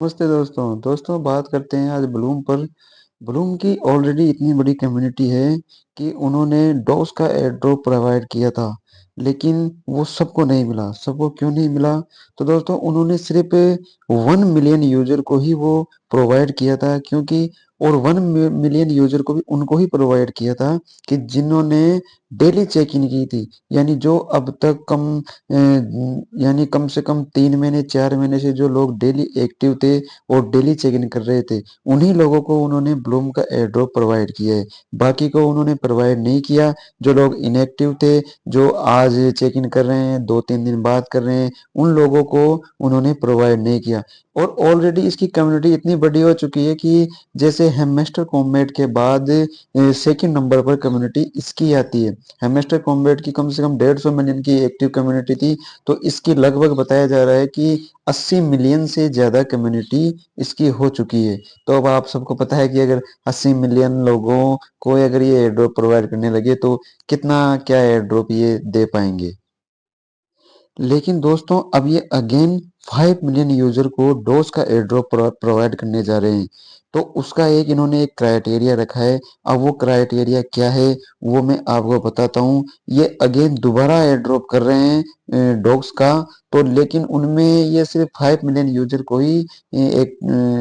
नमस्ते दोस्तों। दोस्तों बात करते हैं आज ब्लूम पर। ब्लूम की ऑलरेडी इतनी बड़ी कम्युनिटी है कि उन्होंने डॉस का एयर ड्रॉप प्रोवाइड किया था, लेकिन वो सबको नहीं मिला। सबको क्यों नहीं मिला? तो दोस्तों उन्होंने सिर्फ 1 मिलियन यूजर को ही वो प्रोवाइड किया था, क्योंकि और 1 मिलियन यूजर को भी उनको ही प्रोवाइड किया था कि जिन्होंने डेली चेक इन की थी। यानी जो अब तक यानी कम से कम 3 महीने 4 महीने से जो लोग डेली एक्टिव थे और डेली चेक इन कर रहे थे, उन्हीं लोगों को उन्होंने ब्लूम का एयर ड्रॉप प्रोवाइड किया है। बाकी को उन्होंने प्रोवाइड नहीं किया। जो लोग इनएक्टिव थे, जो आज चेक इन कर रहे हैं, 2-3 दिन बाद कर रहे हैं, उन लोगों को उन्होंने प्रोवाइड नहीं किया। और ऑलरेडी इसकी कम्युनिटी इतनी बड़ी हो चुकी है कि जैसे हैमस्टर कॉम्बैट के बाद सेकंड नंबर पर कम्युनिटी इसकी आती है। हैमस्टर कॉम्बैट की कम से कम 150 मिलियन की एक्टिव कम्युनिटी थी, तो इसकी लगभग बताया जा रहा है कि 80 मिलियन से ज़्यादा कम्युनिटी इसकी हो चुकी है। तो अब आप सबको पता है कि अगर 80 मिलियन लोगों को अगर ये एयर ड्रॉप प्रोवाइड करने लगे तो कितना क्या एयर ड्रॉप ये दे पाएंगे। लेकिन दोस्तों अब ये अगेन 5 मिलियन यूजर को डोज का एयर ड्रॉप प्रोवाइड करने जा रहे हैं। तो उसका एक इन्होंने एक क्राइटेरिया रखा है। अब वो क्राइटेरिया क्या है वो मैं आपको बताता हूँ। ये अगेन दोबारा एयर ड्रॉप कर रहे हैं डॉग्स का। तो लेकिन उनमें ये सिर्फ 5 मिलियन यूजर को ही एक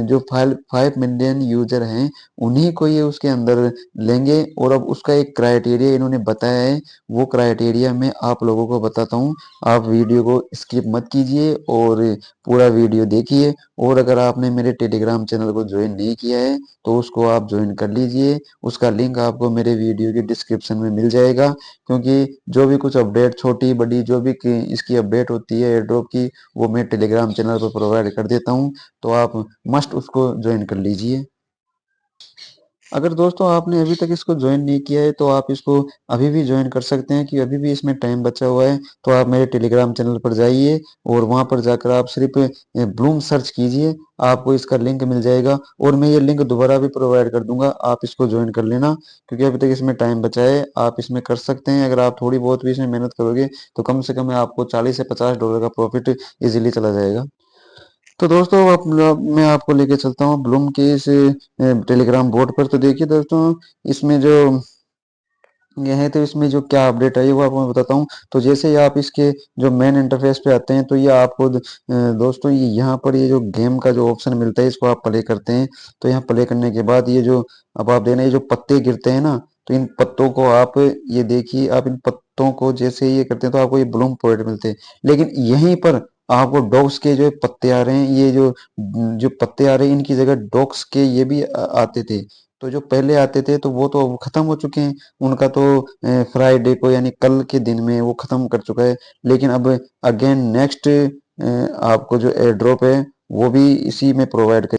जो 5 मिलियन यूजर हैं उन्हीं को ये उसके अंदर लेंगे। और अब उसका एक क्राइटेरिया इन्होंने बताया है। वो क्राइटेरिया मैं आप लोगों को बताता हूँ। आप वीडियो को स्किप मत कीजिए और पूरा वीडियो देखिए। और अगर आपने मेरे टेलीग्राम चैनल को ज्वाइन नहीं किया है तो उसको आप ज्वाइन कर लीजिए। उसका लिंक आपको मेरे वीडियो के डिस्क्रिप्शन में मिल जाएगा, क्योंकि जो भी कुछ अपडेट छोटी बड़ी जो भी इसकी अपडेट होती है एयर ड्रॉप की, वो मैं टेलीग्राम चैनल पर प्रोवाइड कर देता हूँ। तो आप मस्ट उसको ज्वाइन कर लीजिए। अगर दोस्तों आपने अभी तक इसको ज्वाइन नहीं किया है तो आप इसको अभी भी ज्वाइन कर सकते हैं, कि अभी भी इसमें टाइम बचा हुआ है। तो आप मेरे टेलीग्राम चैनल पर जाइए और वहां पर जाकर आप सिर्फ ब्लूम सर्च कीजिए, आपको इसका लिंक मिल जाएगा। और मैं ये लिंक दोबारा भी प्रोवाइड कर दूंगा, आप इसको ज्वाइन कर लेना, क्योंकि अभी तक इसमें टाइम बचा है। आप इसमें कर सकते हैं। अगर आप थोड़ी बहुत भी इसमें मेहनत करोगे तो कम से कम आपको $40 से $50 का प्रॉफिट इजीली चला जाएगा। तो दोस्तों मैं आपको लेके चलता हूँ ब्लूम के इस टेलीग्राम बोर्ड पर। तो देखिए दोस्तों, इसमें जो ये है तो इसमें जो क्या अपडेट है वो आपको मैं बताता हूँ। तो जैसे ही आप इसके जो मेन इंटरफेस पे आते हैं तो ये आपको दोस्तों ये यहाँ पर ये जो गेम का जो ऑप्शन मिलता है इसको आप प्ले करते हैं। तो यहाँ प्ले करने के बाद ये जो अब आप देना, ये जो पत्ते गिरते हैं ना, तो इन पत्तों को आप ये देखिए, आप इन पत्तों को जैसे ये करते हैं तो आपको ये ब्लूम पॉइंट मिलते हैं। लेकिन यहीं पर आपको डॉग्स के जो पत्ते आ रहे हैं, ये जो जो पत्ते आ रहे हैं इनकी जगह डॉग्स के ये भी आते थे। तो जो पहले आते थे तो वो तो अब खत्म हो चुके हैं। उनका तो फ्राइडे को यानी कल के दिन में वो खत्म कर चुका है। लेकिन अब अगेन नेक्स्ट आपको जो एयर ड्रॉप है वो भी इसी में प्रोवाइड कर।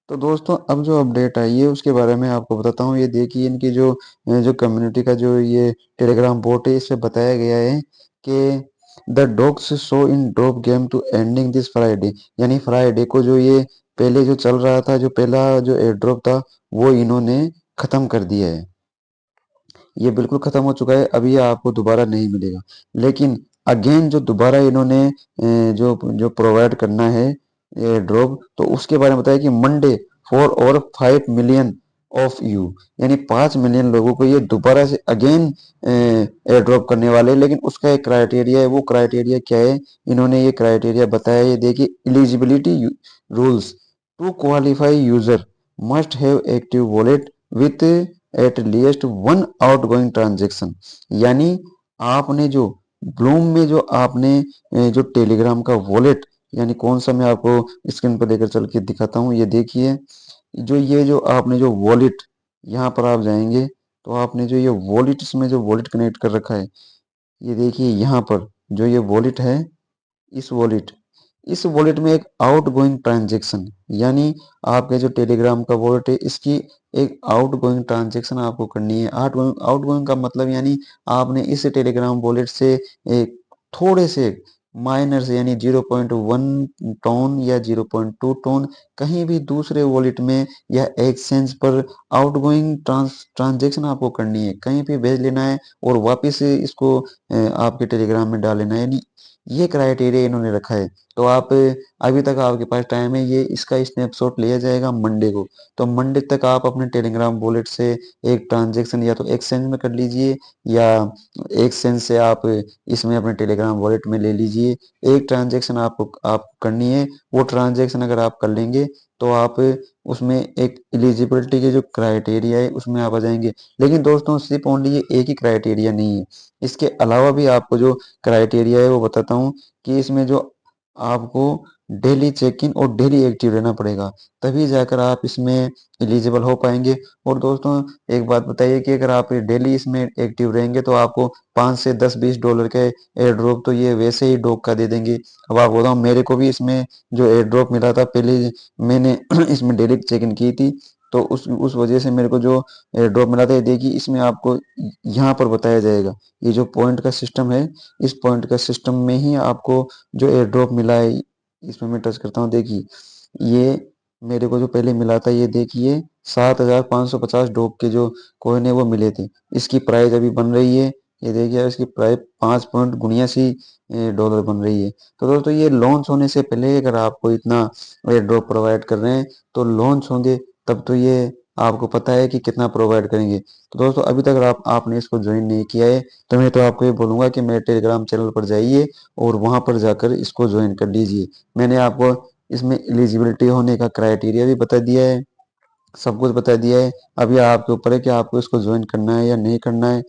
तो दोस्तों अब जो अपडेट आई है उसके बारे में आपको बताता हूँ। ये देखिए इनकी जो कम्युनिटी का जो ये टेलीग्राम बोट है, इसमें बताया गया है कि the dogs show in drop game to ending this Friday. यानी फ्राइडे को जो ये पहले जो चल रहा था, जो पहला जो एयर ड्रॉप था, वो इन्होंने खत्म कर दिया है। ये बिल्कुल खत्म हो चुका है। अभी ये आपको दोबारा नहीं मिलेगा। लेकिन अगेन जो दोबारा इन्होंने जो जो प्रोवाइड करना है ड्रॉप, तो उसके बारे में बताया कि मंडे 4 और 5 मिलियन ऑफ यू, यानी 5 मिलियन लोगों को ये दोबारा से अगेन एयर ड्रॉप करने वाले हैं। लेकिन उसका एक क्राइटेरिया है। वो क्राइटेरिया क्या है? इन्होंने ये क्राइटेरिया बताया, ये देखिए, eligibility rules to qualify user must have active wallet with at least one outgoing transaction. यानी आपने जो ब्लूम में जो आपने जो टेलीग्राम का वॉलेट, यानी कौन सा, मैं आपको स्क्रीन पर लेकर चल के दिखाता हूँ। ये देखिए, जो ये जो आपने जो वॉलेट, यहाँ पर आप जाएंगे तो आपने जो ये वॉलेट, इसमें जो वॉलेट कनेक्ट कर रखा है, ये देखिए यहाँ पर जो ये वॉलेट है, इस वॉलेट इस वॉलेट में एक आउटगोइंग ट्रांजैक्शन, यानी आपके जो टेलीग्राम का वॉलेट है इसकी एक आउटगोइंग ट्रांजैक्शन आपको करनी है। आउटगोइंग आउटगोइंग का मतलब यानी आपने इस टेलीग्राम वॉलेट से एक थोड़े से माइनर से, यानी 0.1 टोन या 0.2 टोन कहीं भी दूसरे वॉलेट में या एक्सचेंज पर आउटगोइंग ट्रांजैक्शन आपको करनी है, कहीं पे भेज लेना है और वापस इसको आपके टेलीग्राम में डाल लेना है। यानी ये क्राइटेरिया इन्होंने रखा है। तो आप अभी तक आपके पास टाइम है, ये इसका स्नैपशॉट लिया जाएगा मंडे को। तो मंडे तक आप अपने टेलीग्राम वॉलेट से एक ट्रांजेक्शन या तो एक्सचेंज में कर लीजिए, या एक्सचेंज से आप इसमें अपने टेलीग्राम वॉलेट में ले लीजिए। एक ट्रांजेक्शन आप करनी है, वो ट्रांजेक्शन अगर आप कर लेंगे तो आप उसमें एक एलिजिबिलिटी के जो क्राइटेरिया है उसमें आप आ जाएंगे। लेकिन दोस्तों सिर्फ ओनली ये एक ही क्राइटेरिया नहीं है, इसके अलावा भी आपको जो क्राइटेरिया है वो बताता हूँ कि इसमें जो आपको डेली चेक इन और डेली एक्टिव रहना पड़ेगा, तभी जाकर आप इसमें एलिजिबल हो पाएंगे। और दोस्तों एक बात बताइए कि अगर आप डेली इसमें एक्टिव रहेंगे तो आपको 5 से 10 20 डॉलर के एयर ड्रॉप तो ये वैसे ही धोखा दे देंगे। अब आप बताओ, मेरे को भी इसमें जो एयर ड्रॉप मिला था पहले मैंने इसमें डेली चेक इन की थी, तो उस वजह से मेरे को जो एयर ड्रॉप मिला था, ये देखिए इसमें आपको यहाँ पर बताया जाएगा। ये जो पॉइंट का सिस्टम है, इस पॉइंट का सिस्टम में ही आपको जो एयर ड्रॉप मिला है, इसमें मैं टच करता हूँ, देखिए ये मेरे को जो पहले मिला था, ये देखिए 7,550 डॉग के जो कॉइन है वो मिले थे। इसकी प्राइस अभी बन रही है, ये देखिए इसकी प्राइस 5.79 डॉलर बन रही है। तो दोस्तों ये लॉन्च होने से पहले अगर आपको इतना एयर ड्रॉप प्रोवाइड कर रहे हैं, तो लॉन्च होंगे तब तो ये आपको पता है कि कितना प्रोवाइड करेंगे। तो दोस्तों अभी तक अगर आपने इसको ज्वाइन नहीं किया है, तो मैं तो आपको ये बोलूंगा कि मेरे टेलीग्राम चैनल पर जाइए और वहां पर जाकर इसको ज्वाइन कर लीजिए। मैंने आपको इसमें एलिजिबिलिटी होने का क्राइटेरिया भी बता दिया है, सब कुछ बता दिया है। अभी आपके ऊपर है कि आपको इसको ज्वाइन करना है या नहीं करना है।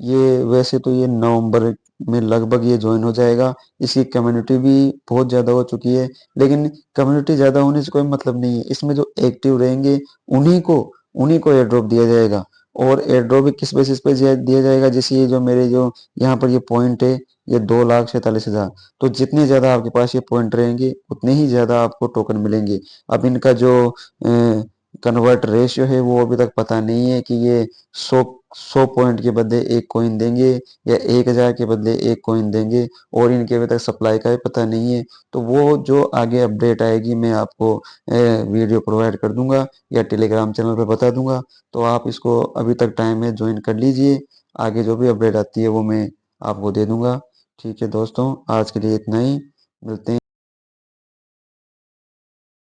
ये वैसे तो ये नवंबर में लगभग ये ज्वाइन हो जाएगा। इसकी कम्युनिटी भी बहुत ज़्यादा हो चुकी है, लेकिन कम्युनिटी ज़्यादा होने से कोई मतलब नहीं है। इसमें जो एक्टिव रहेंगे उन्हीं को एयर ड्रॉप दिया जाएगा। और एयर ड्रॉप भी किस बेसिस पे दिया जाएगा, जैसे ये जो मेरे जो यहाँ पर ये पॉइंट है, ये 2,47,000। तो जितने ज़्यादा आपके पास ये पॉइंट रहेंगे उतने ही ज़्यादा आपको टोकन मिलेंगे। अब इनका जो कन्वर्ट रेशियो है वो अभी तक पता नहीं है कि ये 100 पॉइंट के बदले एक कॉइन देंगे या 1,000 के बदले एक कॉइन देंगे, और इनके अभी तक सप्लाई का भी पता नहीं है। तो वो जो आगे अपडेट आएगी मैं आपको वीडियो प्रोवाइड कर दूंगा या टेलीग्राम चैनल पर बता दूंगा। तो आप इसको अभी तक टाइम है ज्वाइन कर लीजिए, आगे जो भी अपडेट आती है वो मैं आपको दे दूंगा। ठीक है दोस्तों, आज के लिए इतना ही, मिलते हैं।